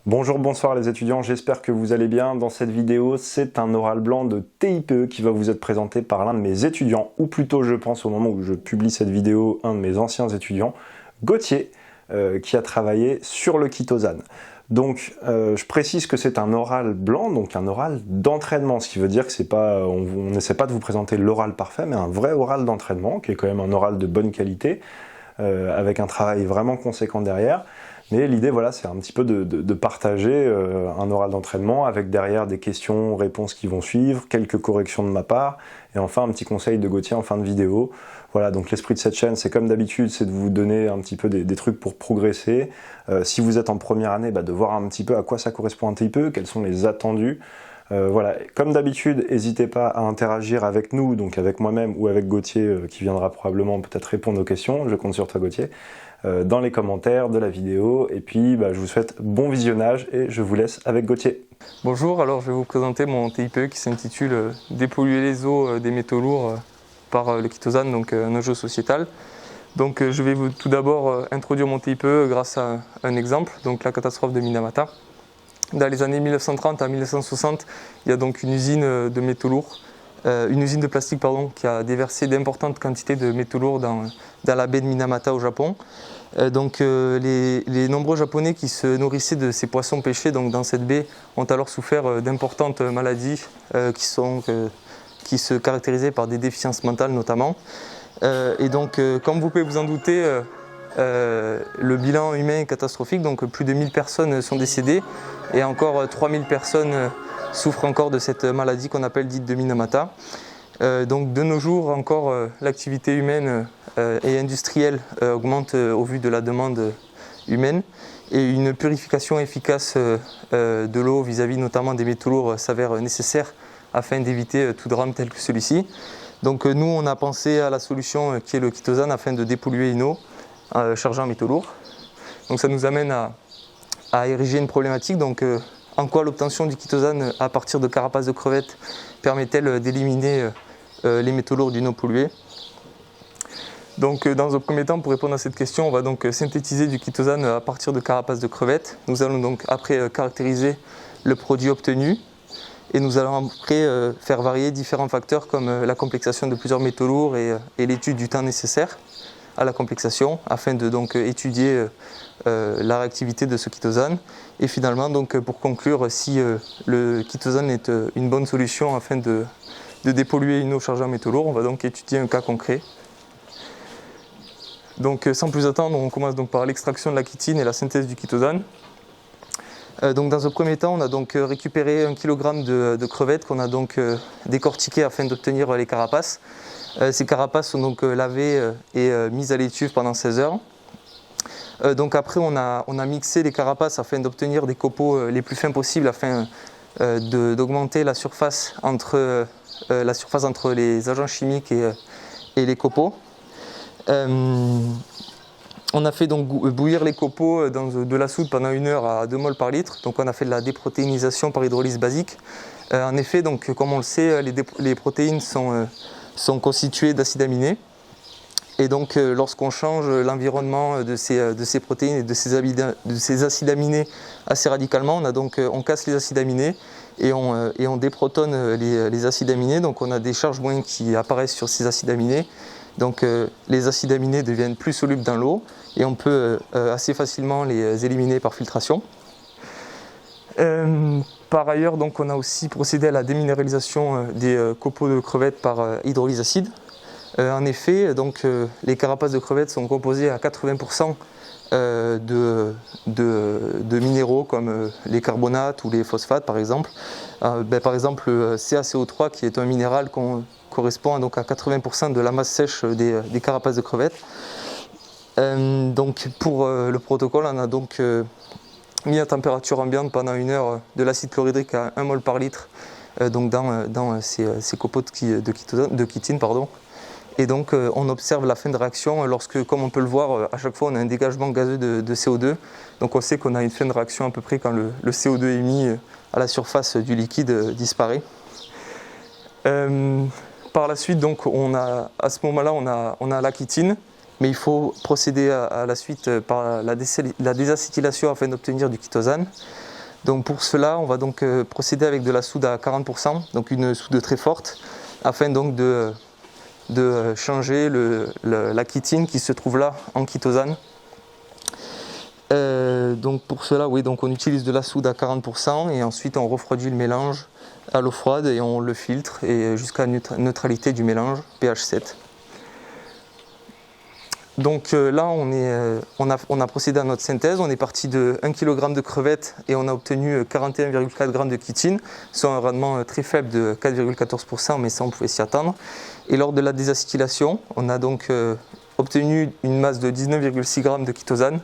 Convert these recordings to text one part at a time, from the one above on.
Bonjour, bonsoir les étudiants, j'espère que vous allez bien. Dans cette vidéo, c'est un oral blanc de TIPE qui va vous être présenté par l'un de mes étudiants, ou plutôt je pense au moment où je publie cette vidéo, un de mes anciens étudiants, Gauthier, qui a travaillé sur le chitosan. Donc je précise que c'est un oral blanc, donc un oral d'entraînement, ce qui veut dire que c'est pas, on n'essaie pas de vous présenter l'oral parfait, mais un vrai oral d'entraînement, qui est quand même un oral de bonne qualité, avec un travail vraiment conséquent derrière. Mais l'idée, voilà, c'est un petit peu de partager un oral d'entraînement avec derrière des questions-réponses qui vont suivre, quelques corrections de ma part, et enfin un petit conseil de Gauthier en fin de vidéo. Voilà, donc l'esprit de cette chaîne, c'est comme d'habitude, c'est de vous donner un petit peu des trucs pour progresser. Si vous êtes en première année, de voir un petit peu à quoi ça correspond un TIPE, quels sont les attendus. Voilà, comme d'habitude, n'hésitez pas à interagir avec nous, donc avec moi-même ou avec Gauthier, qui viendra probablement peut-être répondre aux questions. Je compte sur toi, Gauthier. Dans les commentaires de la vidéo, et puis je vous souhaite bon visionnage et je vous laisse avec Gauthier. Bonjour, alors je vais vous présenter mon TIPE qui s'intitule Dépolluer les eaux des métaux lourds par le chitosan, donc un enjeu sociétal. Donc je vais tout d'abord introduire mon TIPE grâce à un exemple, donc la catastrophe de Minamata. Dans les années 1930 à 1960, il y a donc une usine de métaux lourds, une usine de plastique qui a déversé d'importantes quantités de métaux lourds dans la baie de Minamata au Japon. Les nombreux Japonais qui se nourrissaient de ces poissons pêchés dans cette baie ont alors souffert d'importantes maladies qui se caractérisaient par des déficiences mentales notamment. Comme vous pouvez vous en douter, le bilan humain est catastrophique, donc plus de 1000 personnes sont décédées et encore 3000 personnes souffrent encore de cette maladie qu'on appelle dite de Minamata. Donc de nos jours encore, l'activité humaine et industrielle augmente au vu de la demande humaine et une purification efficace de l'eau vis-à-vis notamment des métaux lourds s'avère nécessaire afin d'éviter tout drame tel que celui-ci. Donc nous on a pensé à la solution qui est le chitosan afin de dépolluer une eau chargée en métaux lourds. Donc ça nous amène à ériger une problématique. Donc en quoi l'obtention du chitosan à partir de carapaces de crevettes permet-elle d'éliminer les métaux lourds d'une eau polluée? Donc dans un premier temps, pour répondre à cette question, on va donc synthétiser du chitosan à partir de carapaces de crevettes. Nous allons donc après caractériser le produit obtenu et nous allons après faire varier différents facteurs comme la complexation de plusieurs métaux lourds et l'étude du temps nécessaire à la complexation afin de donc étudier la réactivité de ce chitosan et finalement donc pour conclure si le chitosan est une bonne solution afin de dépolluer une eau chargée en métaux lourds. On va donc étudier un cas concret. Donc sans plus attendre, on commence donc par l'extraction de la chitine et la synthèse du chitosan. Donc dans un premier temps, on a donc récupéré 1 kg de crevettes qu'on a donc décortiquées afin d'obtenir les carapaces. Ces carapaces sont donc lavées et mises à l'étuve pendant 16 heures. Donc après, on a mixé les carapaces afin d'obtenir des copeaux les plus fins possibles afin d'augmenter la surface entre les agents chimiques et les copeaux. On a fait donc bouillir les copeaux dans de la soude pendant 1 heure à 2 mols par litre. Donc on a fait de la déprotéinisation par hydrolyse basique. En effet, donc, comme on le sait, les protéines sont constituées d'acides aminés. Et donc lorsqu'on change l'environnement de ces protéines et de ces acides aminés assez radicalement, on casse les acides aminés et on déprotonne les acides aminés. Donc on a des charges moyennes qui apparaissent sur ces acides aminés. Donc les acides aminés deviennent plus solubles dans l'eau et on peut assez facilement les éliminer par filtration. Par ailleurs, donc, on a aussi procédé à la déminéralisation des copeaux de crevettes par hydrolyse acide. En effet, donc, les carapaces de crevettes sont composées à 80% de minéraux comme les carbonates ou les phosphates par exemple. Par exemple, le CaCO3 qui est un minéral correspond donc à 80% de la masse sèche des carapaces de crevettes. Donc pour le protocole, on a donc mis à température ambiante pendant 1 heure de l'acide chlorhydrique à 1 mol par litre donc dans ces copeaux de chitine. Et donc on observe la fin de réaction lorsque, comme on peut le voir, à chaque fois on a un dégagement gazeux de CO2. Donc on sait qu'on a une fin de réaction à peu près quand le CO2 émis à la surface du liquide disparaît. Par la suite, donc, à ce moment-là, on a la chitine, mais il faut procéder à la suite par la désacétylation afin d'obtenir du chitosan. Donc pour cela, on va donc procéder avec de la soude à 40%, donc une soude très forte, afin donc de changer la chitine qui se trouve là en chitosane. Donc pour cela, oui, donc on utilise de la soude à 40% et ensuite on refroidit le mélange à l'eau froide et on le filtre et jusqu'à neutralité du mélange, pH 7. Donc là, on a procédé à notre synthèse. On est parti de 1 kg de crevettes et on a obtenu 41,4 g de chitine, soit un rendement très faible de 4,14%, mais ça on pouvait s'y attendre. Et lors de la désacétylation, on a donc obtenu une masse de 19,6 g de chitosane,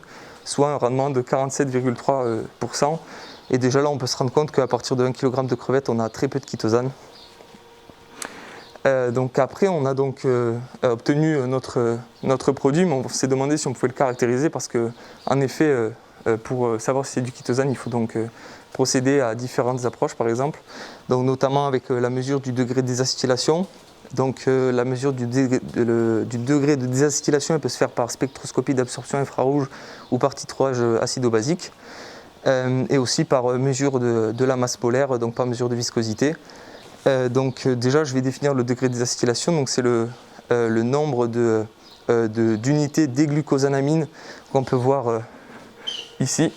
soit un rendement de 47,3%. Et déjà là, on peut se rendre compte qu'à partir de 1 kg de crevettes, on a très peu de chitosane. Donc après, on a donc obtenu notre produit, mais on s'est demandé si on pouvait le caractériser parce que, en effet, pour savoir si c'est du chitosane, il faut donc procéder à différentes approches, par exemple, donc notamment avec la mesure du degré de désacétylation. Donc la mesure du degré de désacétylation, elle peut se faire par spectroscopie d'absorption infrarouge ou par titrage acido-basique, et aussi par mesure de la masse molaire, donc par mesure de viscosité. Donc déjà, je vais définir le degré de désacétylation. Donc c'est le nombre d'unités déglucosanamine qu'on peut voir ici.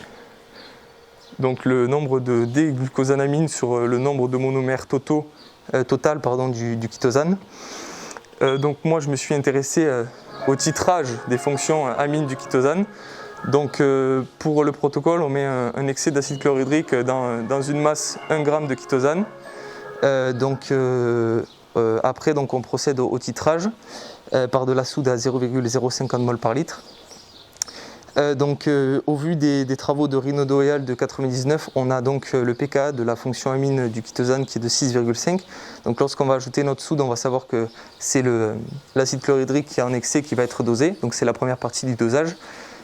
Donc le nombre de déglucosanamine sur le nombre de monomères total du chitosane. Donc moi, je me suis intéressé au titrage des fonctions amines du chitosane. Donc pour le protocole, on met un excès d'acide chlorhydrique dans une masse 1 g de chitosane. Après, donc, on procède au titrage par de la soude à 0,050 mol par litre. Au vu des travaux de Rinaud et al. De 99, on a donc le pKa de la fonction amine du chitosane qui est de 6,5. Donc lorsqu'on va ajouter notre soude, on va savoir que c'est l'acide chlorhydrique qui est en excès qui va être dosé. Donc c'est la première partie du dosage.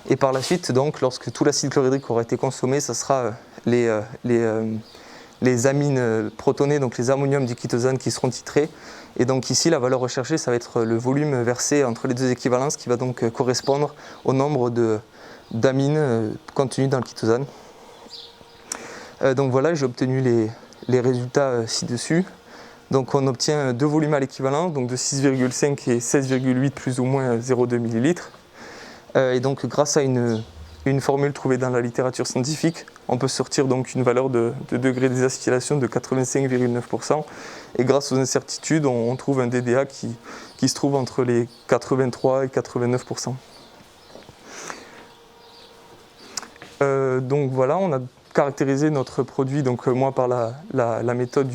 Et par la suite, donc, lorsque tout l'acide chlorhydrique aura été consommé, ça sera les amines protonées, donc les ammoniums du chitosane qui seront titrés. Et donc ici, la valeur recherchée, ça va être le volume versé entre les deux équivalences qui va donc correspondre au nombre d'amines contenues dans le chitosane. Donc voilà, j'ai obtenu les résultats ci-dessus. Donc on obtient deux volumes à l'équivalence, donc de 6,5 et 16,8 plus ou moins 0,2 ml. Et donc grâce à une formule trouvée dans la littérature scientifique, on peut sortir donc une valeur de degré de désacétylation de 85,9%. Et grâce aux incertitudes, on trouve un DDA qui se trouve entre les 83 et 89%. Donc voilà, on a caractérisé notre produit, donc moi par la méthode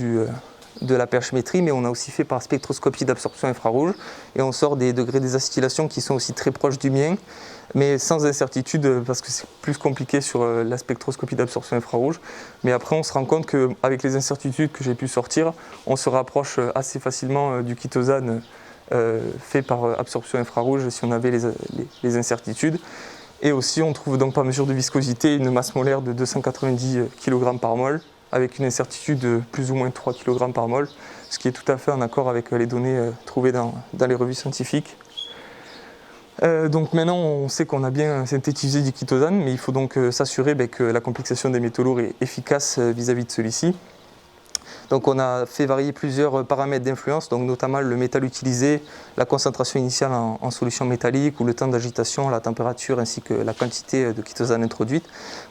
de la pH-métrie, mais on a aussi fait par spectroscopie d'absorption infrarouge, et on sort des degrés de désacétylation qui sont aussi très proches du mien, mais sans incertitude parce que c'est plus compliqué sur la spectroscopie d'absorption infrarouge. Mais après, on se rend compte qu'avec les incertitudes que j'ai pu sortir, on se rapproche assez facilement du chitosane fait par absorption infrarouge si on avait les incertitudes. Et aussi, on trouve donc par mesure de viscosité une masse molaire de 290 kg par mol, avec une incertitude de plus ou moins 3 kg par mol, ce qui est tout à fait en accord avec les données trouvées dans les revues scientifiques. Donc maintenant, on sait qu'on a bien synthétisé du chitosane, mais il faut donc s'assurer que la complexation des métaux lourds est efficace vis-à-vis de celui-ci. Donc on a fait varier plusieurs paramètres d'influence, donc notamment le métal utilisé, la concentration initiale en solution métallique ou le temps d'agitation, la température ainsi que la quantité de chitosane introduite.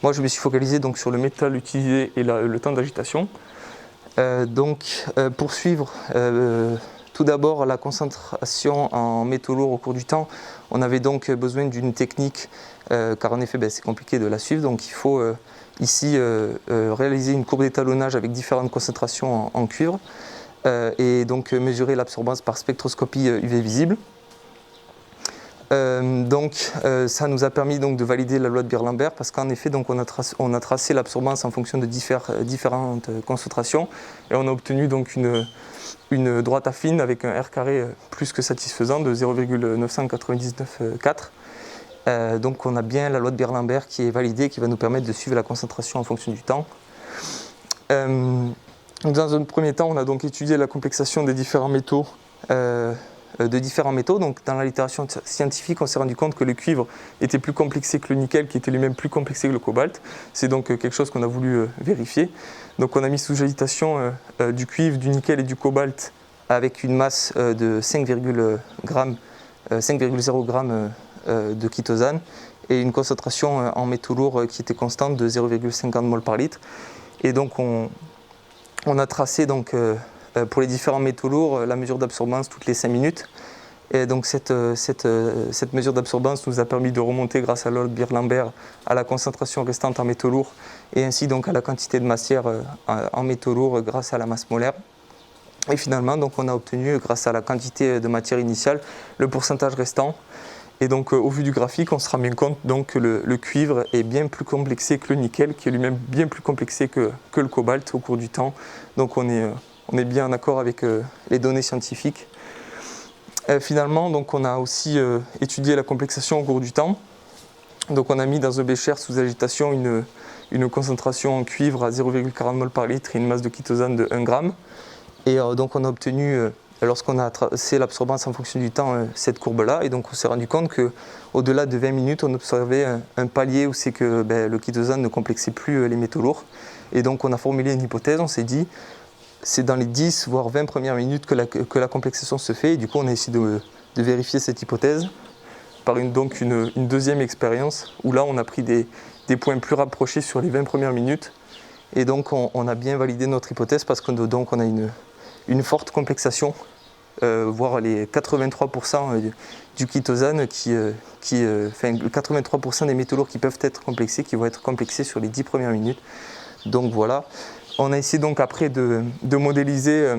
Moi je me suis focalisé donc sur le métal utilisé et le temps d'agitation. Pour suivre tout d'abord la concentration en métaux lourds au cours du temps, on avait donc besoin d'une technique car en effet c'est compliqué de la suivre, donc il faut ici réaliser une courbe d'étalonnage avec différentes concentrations en cuivre et donc mesurer l'absorbance par spectroscopie UV visible. Ça nous a permis donc de valider la loi de Beer-Lambert parce qu'en effet donc on a tracé l'absorbance en fonction de différentes concentrations et on a obtenu donc une droite affine avec un R carré plus que satisfaisant de 0,999,4. Donc on a bien la loi de Beer-Lambert qui est validée, qui va nous permettre de suivre la concentration en fonction du temps. Dans un premier temps, on a donc étudié la complexation des différents métaux de différents métaux. Donc dans la littérature scientifique, on s'est rendu compte que le cuivre était plus complexé que le nickel, qui était lui-même plus complexé que le cobalt. C'est donc quelque chose qu'on a voulu vérifier. Donc on a mis sous agitation du cuivre, du nickel et du cobalt avec une masse de 5,0 g de chitosane et une concentration en métaux lourds qui était constante de 0,50 mol par litre. Et donc on a tracé donc, pour les différents métaux lourds la mesure d'absorbance toutes les 5 minutes. Et donc cette mesure d'absorbance nous a permis de remonter grâce à l'ordre Beer-Lambert à la concentration restante en métaux lourds et ainsi donc à la quantité de matière en métaux lourds grâce à la masse molaire. Et finalement donc on a obtenu grâce à la quantité de matière initiale le pourcentage restant. Et donc au vu du graphique, on se rend bien compte donc, que le cuivre est bien plus complexé que le nickel, qui est lui-même bien plus complexé que le cobalt au cours du temps. Donc on est bien en accord avec les données scientifiques. Finalement, donc, on a aussi étudié la complexation au cours du temps. Donc on a mis dans un bécher sous agitation une concentration en cuivre à 0,40 mol par litre et une masse de chitosane de 1 g. Et donc on a obtenu lorsqu'on a tracé l'absorbance en fonction du temps, cette courbe-là, et donc on s'est rendu compte qu'au-delà de 20 minutes, on observait un palier où c'est que le chitosane ne complexait plus les métaux lourds. Et donc on a formulé une hypothèse, on s'est dit, c'est dans les 10 voire 20 premières minutes que la complexation se fait, et du coup on a essayé de vérifier cette hypothèse par une deuxième expérience, où là on a pris des points plus rapprochés sur les 20 premières minutes, et donc on a bien validé notre hypothèse parce qu'on a une forte complexation, voire les 83% du chitosane, 83% des métaux lourds qui peuvent être complexés, qui vont être complexés sur les 10 premières minutes. Donc voilà, on a essayé donc après de modéliser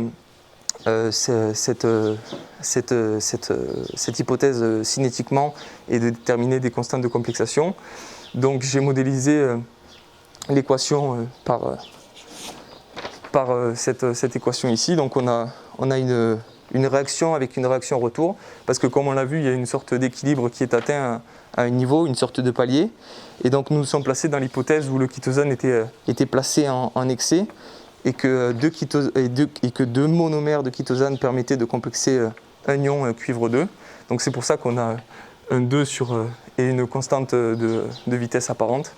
cette hypothèse cinétiquement et de déterminer des constantes de complexation. Donc j'ai modélisé l'équation par cette équation ici. Donc on a une réaction avec une réaction retour, parce que comme on l'a vu, il y a une sorte d'équilibre qui est atteint à un niveau, une sorte de palier. Et donc nous nous sommes placés dans l'hypothèse où le chitosane était placé en excès et que deux monomères de chitosane permettaient de complexer un ion cuivre 2. Donc c'est pour ça qu'on a un 2 et une constante de vitesse apparente.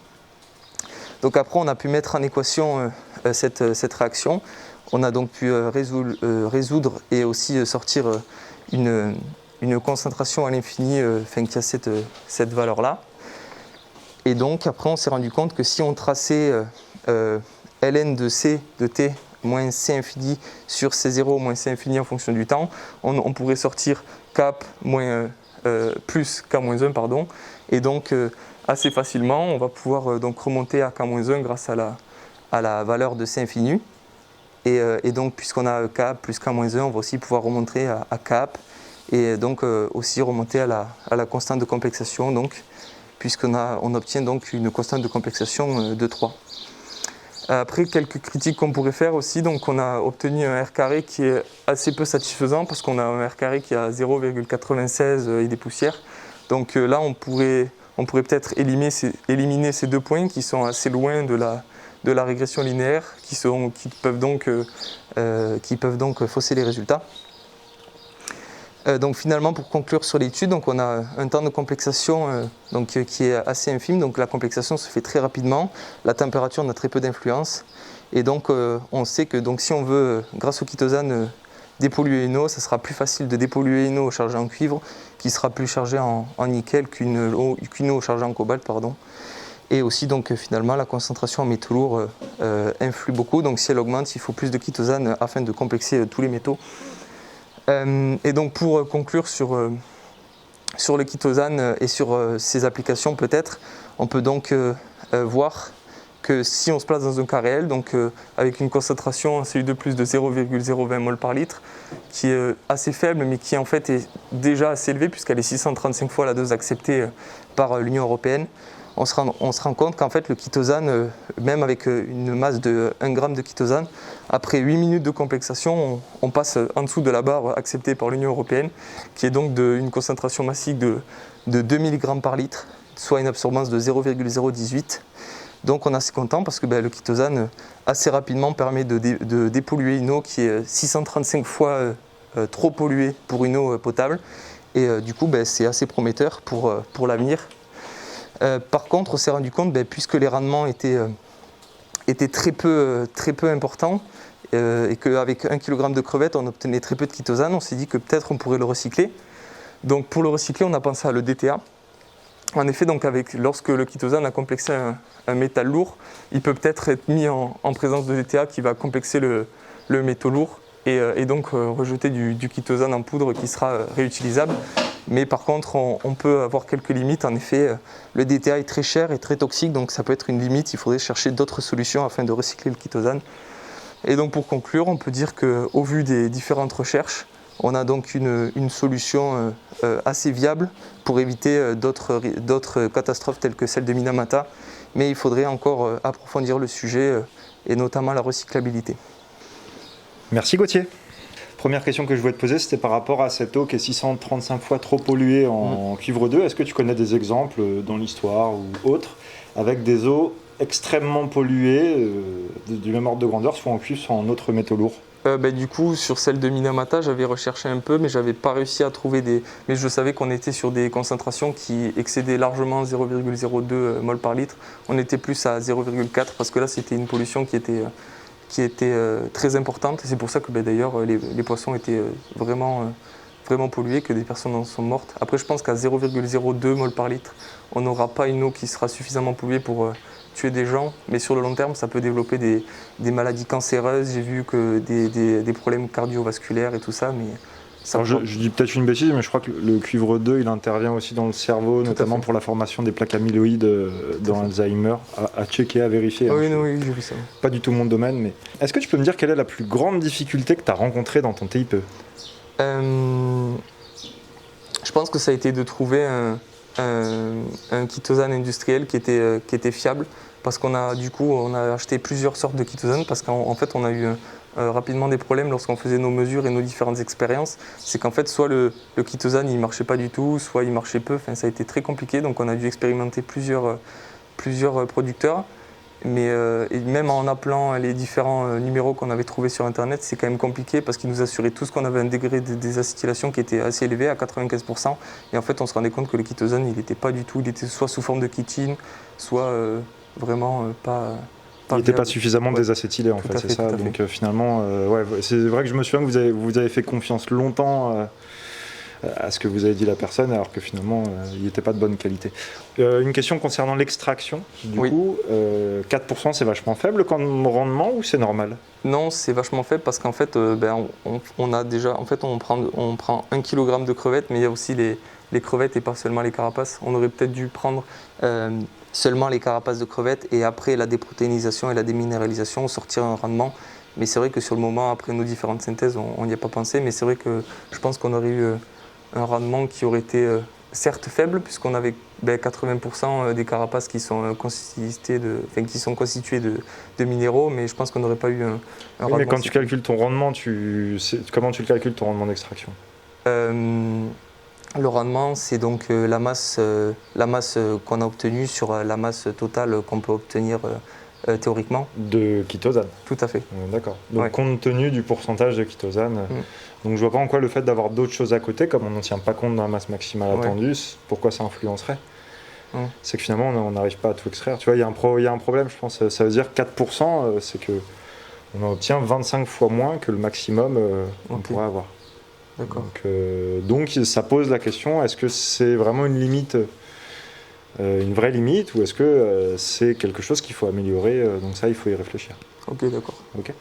Donc après on a pu mettre en équation cette réaction. On a donc pu résoudre et aussi sortir une concentration à l'infini qui a cette valeur-là. Et donc après on s'est rendu compte que si on traçait ln de c de t moins c infini sur c0 moins c infini en fonction du temps, on pourrait sortir cap plus k-1, pardon, et donc assez facilement on va pouvoir donc remonter à k-1 grâce à la valeur de c infini. Et donc puisqu'on a k plus k-1, on va aussi pouvoir remonter à k et donc aussi remonter à la constante de complexation, donc puisqu'on obtient donc une constante de complexation de 3. Après, quelques critiques qu'on pourrait faire aussi, donc on a obtenu un R carré qui est assez peu satisfaisant parce qu'on a un R carré qui a 0,96 et des poussières. Donc là, on pourrait peut-être éliminer ces deux points qui sont assez loin de la régression linéaire, qui peuvent donc fausser les résultats. Donc finalement, pour conclure sur l'étude, donc on a un temps de complexation qui est assez infime, donc la complexation se fait très rapidement, la température n'a très peu d'influence, et donc on sait que donc, si on veut, grâce au chitosane, dépolluer une eau, ça sera plus facile de dépolluer une eau chargée en cuivre qui sera plus chargée en nickel qu'une eau chargée en cobalt, pardon. Et aussi donc finalement la concentration en métaux lourds influe beaucoup, donc si elle augmente, il faut plus de chitosane afin de complexer tous les métaux. Et donc pour conclure sur le chitosane et sur ses applications peut-être, on peut donc voir que si on se place dans un cas réel, donc avec une concentration en Cu2+ de 0,020 mol par litre, qui est assez faible mais qui en fait est déjà assez élevée puisqu'elle est 635 fois la dose acceptée par l'Union européenne, on se rend compte qu'en fait le chitosane, même avec une masse de 1 g de chitosane, après 8 minutes de complexation, on passe en dessous de la barre acceptée par l'Union européenne, qui est donc une concentration massique de 2 mg par litre, soit une absorbance de 0,018. Donc on est assez content parce que le chitosane assez rapidement permet de dépolluer une eau qui est 635 fois trop polluée pour une eau potable. Et du coup, c'est assez prometteur pour l'avenir. Par contre, on s'est rendu compte, puisque les rendements étaient très peu importants, et qu'avec 1 kg de crevettes, on obtenait très peu de chitosane, on s'est dit que peut-être on pourrait le recycler. Donc pour le recycler, on a pensé à le DTA. En effet, donc lorsque le chitosane a complexé un métal lourd, il peut peut-être être mis en présence de DTA qui va complexer le métaux lourd et donc rejeter du chitosane en poudre qui sera réutilisable. Mais par contre, on peut avoir quelques limites. En effet, le DTA est très cher et très toxique, donc ça peut être une limite. Il faudrait chercher d'autres solutions afin de recycler le chitosane. Et donc pour conclure, on peut dire qu'au vu des différentes recherches, on a donc une solution assez viable pour éviter d'autres catastrophes telles que celle de Minamata. Mais il faudrait encore approfondir le sujet et notamment la recyclabilité. Merci Gauthier. Première question que je voulais te poser, c'était par rapport à cette eau qui est 635 fois trop polluée en cuivre 2. Est-ce que tu connais des exemples dans l'histoire ou autres avec des eaux extrêmement polluées du même ordre de grandeur, soit en cuivre, soit en autres métaux lourds? Du coup, sur celle de Minamata, j'avais recherché un peu, mais j'avais pas réussi à trouver Mais je savais qu'on était sur des concentrations qui excédaient largement 0,02 mol par litre. On était plus à 0,4 parce que là, c'était une pollution qui était très importante. C'est pour ça que d'ailleurs, les poissons étaient vraiment pollués, que des personnes en sont mortes. Après, je pense qu'à 0,02 mol par litre, on n'aura pas une eau qui sera suffisamment polluée pour tuer des gens, mais sur le long terme, ça peut développer des maladies cancéreuses. J'ai vu que des problèmes cardiovasculaires et tout ça, mais alors je dis peut-être une bêtise, mais je crois que le cuivre 2, il intervient aussi dans le cerveau, notamment pour la formation des plaques amyloïdes dans Alzheimer, à checker, à vérifier. Oui, j'ai vu ça. Pas du tout mon domaine, mais est-ce que tu peux me dire quelle est la plus grande difficulté que tu as rencontrée dans ton TIPE? Je pense que ça a été de trouver un chitosane industriel qui était fiable, parce qu'on a acheté plusieurs sortes de chitosane, parce qu'en fait on a eu rapidement des problèmes lorsqu'on faisait nos mesures et nos différentes expériences. C'est qu'en fait soit le chitosane il marchait pas du tout, soit il marchait peu, ça a été très compliqué, donc on a dû expérimenter plusieurs producteurs. Mais et même en appelant les différents numéros qu'on avait trouvés sur internet, c'est quand même compliqué parce qu'ils nous assuraient tous qu'on avait un degré de désacétylation qui était assez élevé, à 95%. Et en fait, on se rendait compte que le chitosane, il n'était pas du tout, il était soit sous forme de chitine, soit vraiment pas il n'était pas suffisamment désacétylé, en fait, c'est ça. Donc finalement, c'est vrai que je me souviens que vous avez fait confiance longtemps à ce que vous avez dit la personne, alors que finalement, il n'était pas de bonne qualité. Une question concernant l'extraction. Du coup, 4% c'est vachement faible comme rendement ou c'est normal? Non, c'est vachement faible parce qu'en fait, on prend 1 kg de crevettes, mais il y a aussi les crevettes et pas seulement les carapaces. On aurait peut-être dû prendre seulement les carapaces de crevettes et après la déprotéinisation et la déminéralisation, sortir un rendement. Mais c'est vrai que sur le moment, après nos différentes synthèses, on n'y a pas pensé, mais c'est vrai que je pense qu'on aurait eu un rendement qui aurait été certes faible, puisqu'on avait 80% des carapaces qui sont constituées de minéraux, mais je pense qu'on n'aurait pas eu un rendement. Mais quand tu calcules ton rendement, comment tu le calcules, ton rendement d'extraction? Le rendement, c'est donc la masse qu'on a obtenue sur la masse totale qu'on peut obtenir théoriquement. De chitosane? Tout à fait. D'accord. Donc compte tenu du pourcentage de chitosane, donc je vois pas en quoi le fait d'avoir d'autres choses à côté, comme on n'en tient pas compte dans la masse maximale attendue, pourquoi ça influencerait. C'est que finalement on n'arrive pas à tout extraire. Tu vois, il y a un problème, je pense. Ça veut dire 4%, c'est que on en obtient 25 fois moins que le maximum qu'on pourrait avoir. D'accord. Donc ça pose la question, est-ce que c'est vraiment une limite, une vraie limite, ou est-ce que c'est quelque chose qu'il faut améliorer? Donc ça, il faut y réfléchir. Ok, d'accord. Okay.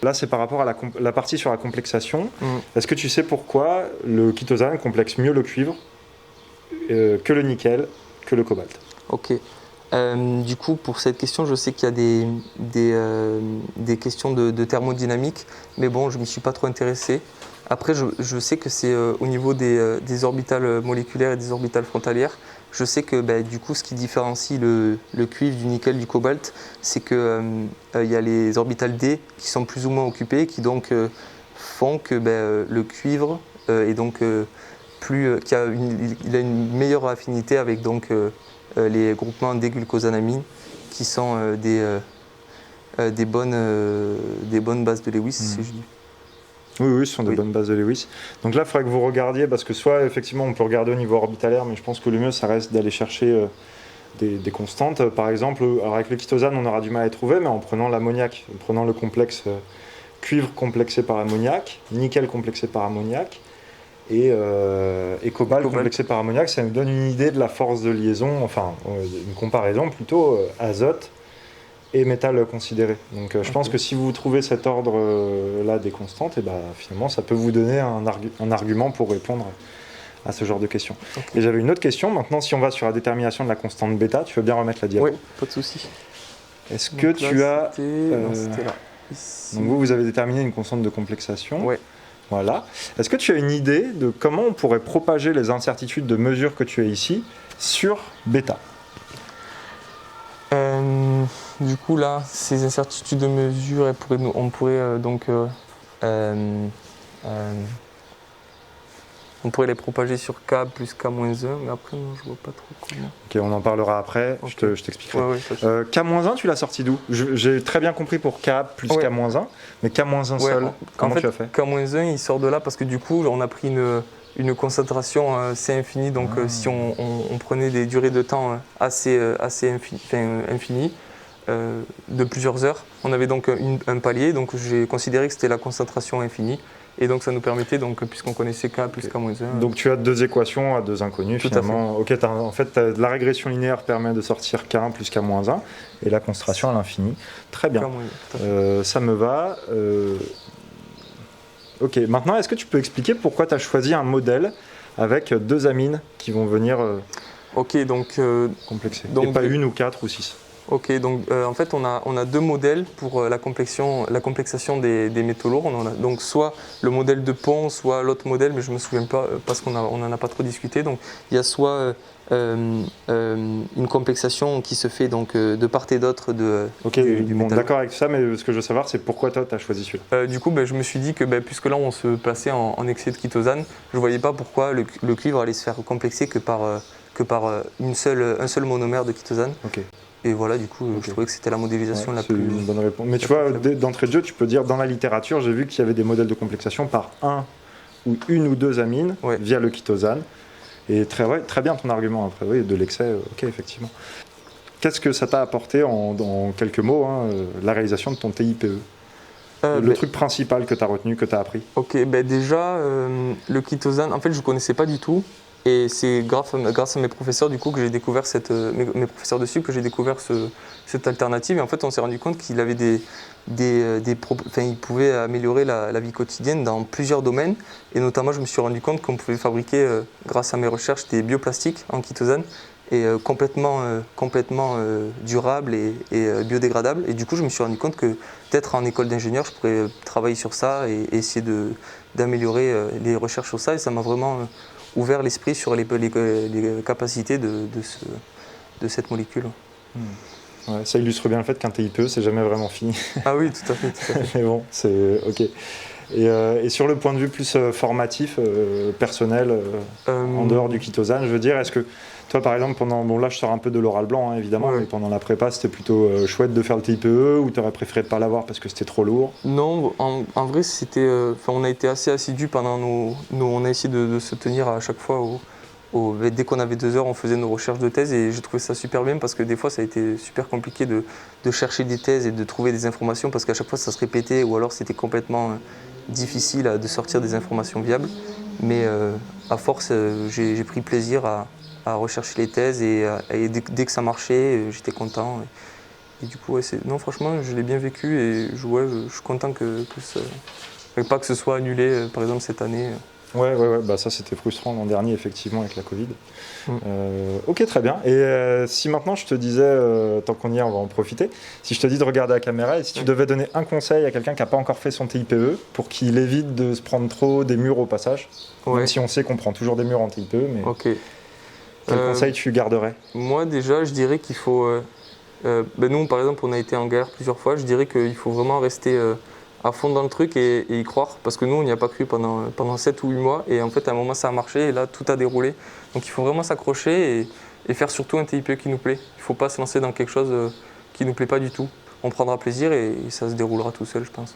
Là, c'est par rapport à la partie sur la complexation. Est-ce que tu sais pourquoi le chitosane complexe mieux le cuivre que le nickel, que le cobalt? Ok. Du coup, pour cette question, je sais qu'il y a des questions de thermodynamique, mais bon, je ne m'y suis pas trop intéressé. Après, je sais que c'est au niveau des orbitales moléculaires et des orbitales frontalières. Je sais que du coup, ce qui différencie le cuivre du nickel, du cobalt, c'est qu'il y a les orbitales D qui sont plus ou moins occupées, qui donc font que le cuivre est donc il a une meilleure affinité avec donc les groupements déglucosanamine, qui sont des bonnes bases de Lewis, si je dis. Oui, ce sont des bonnes bases de Lewis. Donc là, il faudrait que vous regardiez, parce que soit effectivement on peut regarder au niveau orbitalaire, mais je pense que le mieux ça reste d'aller chercher des constantes. Par exemple, alors avec le chitosane on aura du mal à les trouver, mais en prenant l'ammoniac, en prenant le complexe cuivre complexé par ammoniac, nickel complexé par ammoniac, et cobalt complexé par ammoniac, ça nous donne une idée de la force de liaison, enfin une comparaison plutôt azote et métal considéré. Donc je pense que si vous trouvez cet ordre là des constantes, et finalement ça peut vous donner un argument pour répondre à ce genre de questions. Et j'avais une autre question, maintenant si on va sur la détermination de la constante bêta, tu veux bien remettre la diapo? Oui, pas de souci. Est-ce que tu as... C'était là. Ici. Donc vous avez déterminé une constante de complexation. Oui. Voilà. Est-ce que tu as une idée de comment on pourrait propager les incertitudes de mesure que tu as ici sur bêta? Du coup là, ces incertitudes de mesure, on pourrait on pourrait les propager sur K plus K-1, mais après non, je vois pas trop comment. Ok, on en parlera après, je t'expliquerai. K-1, tu l'as sorti d'où? J'ai très bien compris pour K plus K-1, mais K-1 seul, comment tu as fait? K-1, il sort de là parce que du coup, on a pris une concentration C infinie, donc si on prenait des durées de temps assez infinies, de plusieurs heures, on avait donc un palier, donc j'ai considéré que c'était la concentration infinie. Et donc ça nous permettait, puisqu'on connaissait K plus K-1. Donc tu as deux équations à deux inconnus finalement. Ok, en fait la régression linéaire permet de sortir K1 plus K-1 et la concentration à l'infini. Très bien, ça me va. Ok, maintenant est-ce que tu peux expliquer pourquoi tu as choisi un modèle avec deux amines qui vont venir complexer, et pas une ou quatre ou six? Ok, donc en fait on a deux modèles pour la complexation des métaux lourds. On en a donc soit le modèle de Pont, soit l'autre modèle, mais je ne me souviens pas parce qu'on n'en a pas trop discuté. Donc il y a soit une complexation qui se fait donc de part et d'autre du métal. D'accord avec ça, mais ce que je veux savoir c'est pourquoi toi tu as choisi celui-là. Du coup je me suis dit que puisque là on se plaçait en excès de chitosane, je ne voyais pas pourquoi le cuivre allait se faire complexer que par un seul monomère de chitosane. Et voilà, du coup, je trouvais que c'était la modélisation la plus... C'est une bonne réponse. Mais tu vois, d'entrée de jeu, tu peux dire, dans la littérature, j'ai vu qu'il y avait des modèles de complexation par une ou deux amines via le chitosane. Et très bien ton argument, après, oui, de l'excès, ok, effectivement. Qu'est-ce que ça t'a apporté, en quelques mots, la réalisation de ton TIPE? Le truc principal que tu as retenu, que tu as appris? Ok, déjà, le chitosane, en fait, je ne connaissais pas du tout. Et c'est grâce à mes professeurs du coup que j'ai découvert mes professeurs de sucre que j'ai découvert cette alternative. Et en fait, on s'est rendu compte qu'il avait il pouvait améliorer la vie quotidienne dans plusieurs domaines. Et notamment, je me suis rendu compte qu'on pouvait fabriquer, grâce à mes recherches, des bioplastiques en chitosane et complètement durables et biodégradables. Et du coup, je me suis rendu compte que peut-être en école d'ingénieur, je pourrais travailler sur ça et essayer d'améliorer les recherches sur ça. Et ça m'a vraiment ouvert l'esprit sur les capacités de cette molécule. Ouais, ça illustre bien le fait qu'un TIPE, c'est jamais vraiment fini. Ah oui, tout à fait. Mais bon, c'est ok. Et sur le point de vue plus formatif, personnel, en dehors du chitosane, je veux dire, est-ce que toi, par exemple, là je sors un peu de l'oral blanc, évidemment, mais pendant la prépa, c'était plutôt chouette de faire le TIPE ou tu aurais préféré de ne pas l'avoir parce que c'était trop lourd? Non, en vrai, c'était, on a été assez assidus pendant on a essayé de se tenir à chaque fois dès qu'on avait 2 heures, on faisait nos recherches de thèse et j'ai trouvé ça super bien parce que des fois, ça a été super compliqué de chercher des thèses et de trouver des informations parce qu'à chaque fois, ça se répétait ou alors c'était complètement difficile de sortir des informations viables. Mais à force, j'ai pris plaisir à rechercher les thèses et dès que ça marchait, j'étais content. Et du coup, non, franchement, je l'ai bien vécu et je suis content pas que ce soit annulé, par exemple, cette année. Ouais, ça c'était frustrant l'an dernier, effectivement, avec la Covid. Ok, très bien. Et si maintenant je te disais, tant qu'on y est, on va en profiter, si je te dis de regarder la caméra et si tu devais donner un conseil à quelqu'un qui n'a pas encore fait son TIPE pour qu'il évite de se prendre trop des murs au passage, même si on sait qu'on prend toujours des murs en TIPE, mais quel conseil tu garderais? Moi, déjà, je dirais qu'il faut... nous, par exemple, on a été en galère plusieurs fois, je dirais qu'il faut vraiment rester... à fond dans le truc et y croire parce que nous on n'y a pas cru pendant 7 ou 8 mois et en fait à un moment ça a marché et là tout a déroulé, donc il faut vraiment s'accrocher et faire surtout un TIPE qui nous plaît. Il ne faut pas se lancer dans quelque chose qui ne nous plaît pas du tout. On prendra plaisir et ça se déroulera tout seul, je pense.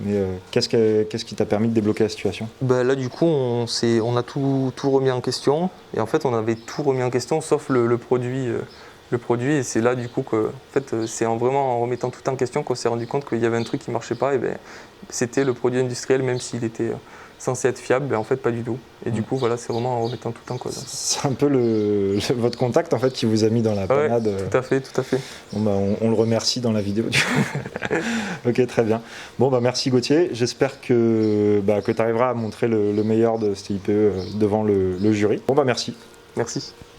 Mais qu'est-ce qui t'a permis de débloquer la situation? Ben là du coup on a tout remis en question, et en fait on avait tout remis en question sauf le produit. Et c'est là du coup que en fait, c'est vraiment en remettant tout en question qu'on s'est rendu compte qu'il y avait un truc qui ne marchait pas, et ben, c'était le produit industriel, même s'il était censé être fiable, ben, en fait pas du tout. Et du coup voilà, c'est vraiment en remettant tout en cause. C'est un peu votre contact en fait qui vous a mis dans la panade. Ouais, tout à fait. Bon, bah, on le remercie dans la vidéo du coup. Ok, très bien. Bon bah merci Gauthier, j'espère que tu arriveras à montrer le meilleur de ce TIPE devant le jury. Bon bah merci. Merci.